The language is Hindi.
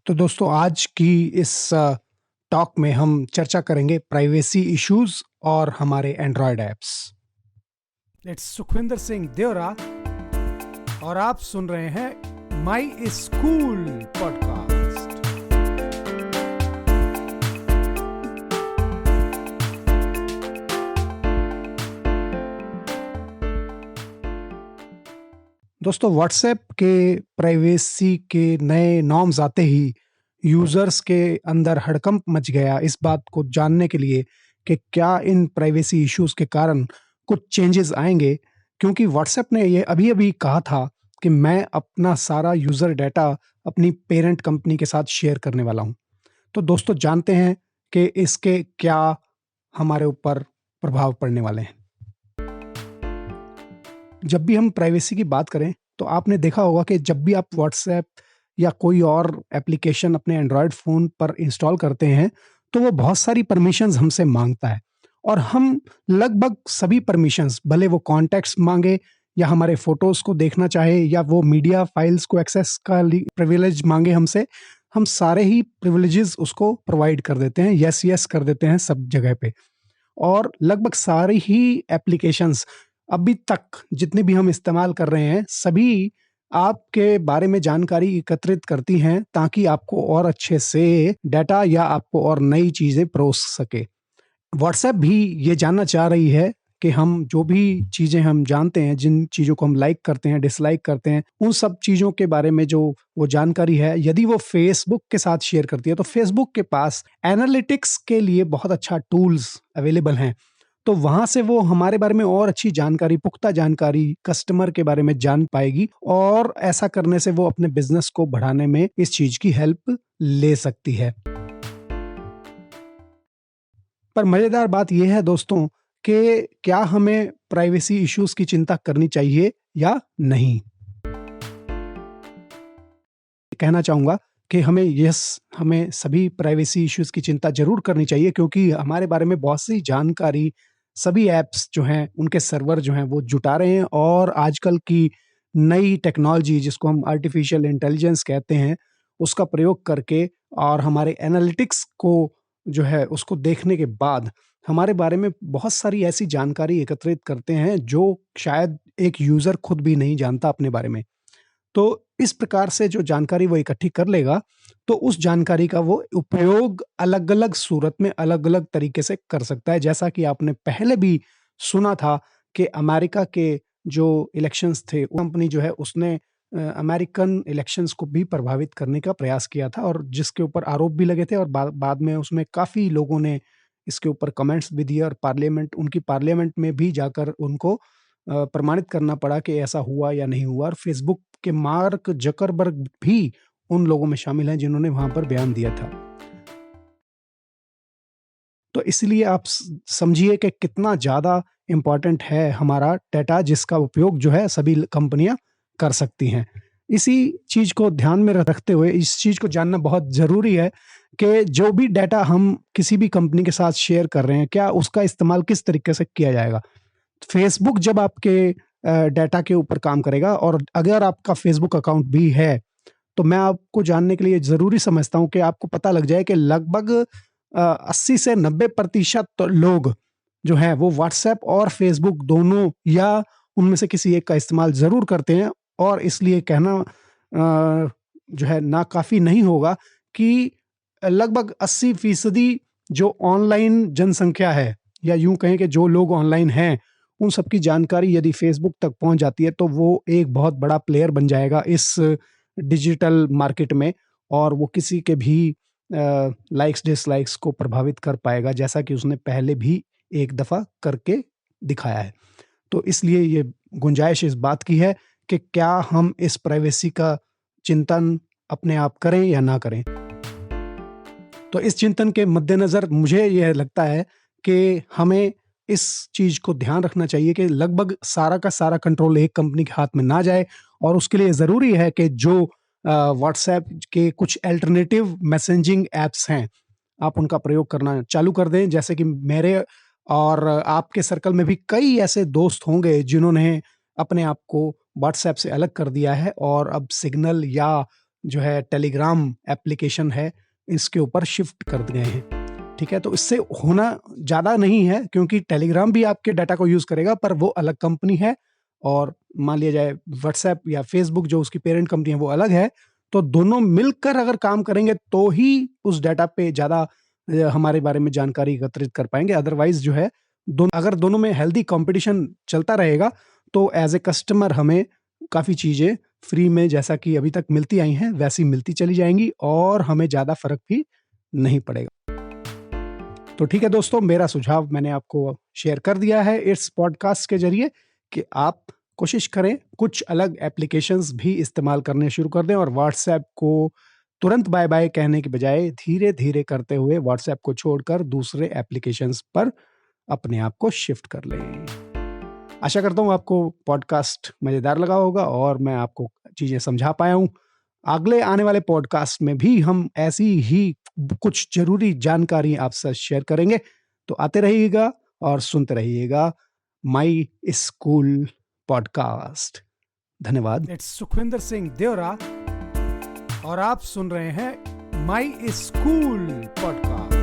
तो दोस्तों आज की इस टॉक में हम चर्चा करेंगे प्राइवेसी इश्यूज और हमारे android apps. It's Sukhwinder Singh Deora और आप सुन रहे हैं माई स्कूल पॉडकास्ट। दोस्तों व्हाट्सएप के प्राइवेसी के नए नॉर्म्स आते ही यूजर्स के अंदर हड़कंप मच गया इस बात को जानने के लिए कि क्या इन प्राइवेसी इश्यूज के कारण कुछ चेंजेस आएंगे, क्योंकि व्हाट्सएप ने ये अभी अभी कहा था कि मैं अपना सारा यूजर डाटा अपनी पेरेंट कंपनी के साथ शेयर करने वाला हूं। तो दोस्तों जानते हैं कि इसके क्या हमारे ऊपर प्रभाव पड़ने वाले हैं। जब भी हम प्राइवेसी की बात करें तो आपने देखा होगा कि जब भी आप व्हाट्सएप या कोई और एप्लीकेशन अपने एंड्रॉयड फ़ोन पर इंस्टॉल करते हैं तो वो बहुत सारी परमिशंस हमसे मांगता है, और हम लगभग सभी परमिशंस, भले वो कॉन्टैक्ट्स मांगे या हमारे फोटोज़ को देखना चाहे या वो मीडिया फाइल्स को एक्सेस का प्रिविलेज मांगे हमसे, हम सारे ही प्रिविलेजेस उसको प्रोवाइड कर देते हैं, यस यस कर देते हैं सब जगह पे। और लगभग सारी ही एप्लीकेशंस अभी तक जितने भी हम इस्तेमाल कर रहे हैं सभी आपके बारे में जानकारी एकत्रित करती हैं ताकि आपको और अच्छे से डाटा या आपको और नई चीज़ें परोस सके। व्हाट्सएप भी ये जानना चाह रही है कि हम जो भी चीज़ें हम जानते हैं, जिन चीज़ों को हम लाइक करते हैं, डिसलाइक करते हैं, उन सब चीज़ों के बारे में जो वो जानकारी है, यदि वो फेसबुक के साथ शेयर करती है तो फेसबुक के पास एनालिटिक्स के लिए बहुत अच्छा टूल्स अवेलेबल हैं। तो वहां से वो हमारे बारे में और अच्छी जानकारी, पुख्ता जानकारी कस्टमर के बारे में जान पाएगी, और ऐसा करने से वो अपने बिजनेस को बढ़ाने में इस चीज की हेल्प ले सकती है। पर मजेदार बात यह है दोस्तों कि क्या हमें प्राइवेसी इश्यूज की चिंता करनी चाहिए या नहीं। कहना चाहूंगा कि हमें सभी प्राइवेसी इश्यूज की चिंता जरूर करनी चाहिए, क्योंकि हमारे बारे में बहुत सी जानकारी सभी ऐप्स जो हैं उनके सर्वर जो हैं वो जुटा रहे हैं, और आजकल की नई टेक्नोलॉजी जिसको हम आर्टिफिशियल इंटेलिजेंस कहते हैं उसका प्रयोग करके और हमारे एनालिटिक्स को जो है उसको देखने के बाद हमारे बारे में बहुत सारी ऐसी जानकारी एकत्रित करते हैं जो शायद एक यूजर खुद भी नहीं जानता अपने बारे में। तो इस प्रकार से जो जानकारी वो इकट्ठी कर लेगा तो उस जानकारी का वो उपयोग अलग-अलग सूरत में अलग-अलग तरीके से कर सकता है। जैसा कि आपने पहले भी सुना था कि अमेरिका के जो इलेक्शंस थे, कंपनी जो है उसने अमेरिकन इलेक्शंस को भी प्रभावित करने का प्रयास किया था, और जिसके ऊपर आरोप भी लगे थे, और बाद में उसमें काफ़ी लोगों ने इसके ऊपर कमेंट्स भी दिए, और उनकी पार्लियामेंट में भी जाकर उनको प्रमाणित करना पड़ा कि ऐसा हुआ या नहीं हुआ। और फेसबुक के मार्क जकरबर्ग भी उन लोगों में शामिल हैं जिन्होंने वहां पर बयान दिया था। तो इसलिए आप समझिए कि कितना ज्यादा इंपॉर्टेंट है हमारा डाटा, जिसका उपयोग जो है सभी कंपनियां कर सकती हैं। इसी चीज को ध्यान में रखते हुए इस चीज को जानना बहुत जरूरी है कि जो भी डाटा हम किसी भी कंपनी के साथ शेयर कर रहे हैं, क्या उसका इस्तेमाल किस तरीके से किया जाएगा। फेसबुक जब आपके डाटा के ऊपर काम करेगा, और अगर आपका फेसबुक अकाउंट भी है, तो मैं आपको जानने के लिए ज़रूरी समझता हूँ कि आपको पता लग जाए कि लगभग 80 से 90% तो लोग जो हैं वो व्हाट्सएप और फेसबुक दोनों या उनमें से किसी एक का इस्तेमाल ज़रूर करते हैं। और इसलिए कहना जो है नाकाफ़ी नहीं होगा कि लगभग 80% जो ऑनलाइन जनसंख्या है, या यूं कहें कि जो लोग ऑनलाइन हैं, उन सबकी जानकारी यदि फेसबुक तक पहुंच जाती है तो वो एक बहुत बड़ा प्लेयर बन जाएगा इस डिजिटल मार्केट में, और वो किसी के भी लाइक्स डिसलाइक्स को प्रभावित कर पाएगा, जैसा कि उसने पहले भी एक दफ़ा करके दिखाया है। तो इसलिए ये गुंजाइश इस बात की है कि क्या हम इस प्राइवेसी का चिंतन अपने आप करें या ना करें। तो इस चिंतन के मद्देनज़र मुझे यह लगता है कि हमें इस चीज़ को ध्यान रखना चाहिए कि लगभग सारा का सारा कंट्रोल एक कंपनी के हाथ में ना जाए, और उसके लिए ज़रूरी है कि जो व्हाट्सएप के कुछ अल्टरनेटिव मैसेजिंग ऐप्स हैं, आप उनका प्रयोग करना चालू कर दें। जैसे कि मेरे और आपके सर्कल में भी कई ऐसे दोस्त होंगे जिन्होंने अपने आप को व्हाट्सएप से अलग कर दिया है और अब सिग्नल या जो है टेलीग्राम एप्लीकेशन है इसके ऊपर शिफ्ट कर गए हैं। ठीक है, तो इससे होना ज़्यादा नहीं है, क्योंकि टेलीग्राम भी आपके डाटा को यूज़ करेगा, पर वो अलग कंपनी है, और मान लिया जाए व्हाट्सएप या फेसबुक जो उसकी पेरेंट कंपनी है वो अलग है। तो दोनों मिलकर अगर काम करेंगे तो ही उस डाटा पे ज़्यादा हमारे बारे में जानकारी एकत्रित कर पाएंगे। अदरवाइज जो है अगर दोनों में हेल्दी कंपटीशन चलता रहेगा तो एज ए कस्टमर हमें काफ़ी चीज़ें फ्री में, जैसा कि अभी तक मिलती आई हैं, वैसी मिलती चली जाएंगी और हमें ज़्यादा फर्क भी नहीं पड़ेगा। तो ठीक है दोस्तों, मेरा सुझाव मैंने आपको शेयर कर दिया है इस पॉडकास्ट के जरिए कि आप कोशिश करें कुछ अलग एप्लीकेशंस भी इस्तेमाल करने शुरू कर दें, और व्हाट्सएप को तुरंत बाय बाय कहने के बजाय धीरे धीरे करते हुए व्हाट्सएप को छोड़कर दूसरे एप्लीकेशंस पर अपने आप को शिफ्ट कर लें। आशा करता हूँ आपको पॉडकास्ट मज़ेदार लगा होगा और मैं आपको चीज़ें समझा पाया हूँ। अगले आने वाले पॉडकास्ट में भी हम ऐसी ही कुछ जरूरी जानकारी आपसे शेयर करेंगे। तो आते रहिएगा और सुनते रहिएगा माई स्कूल पॉडकास्ट। धन्यवाद। इट्स सुखविंदर सिंह देवरा और आप सुन रहे हैं माई स्कूल पॉडकास्ट।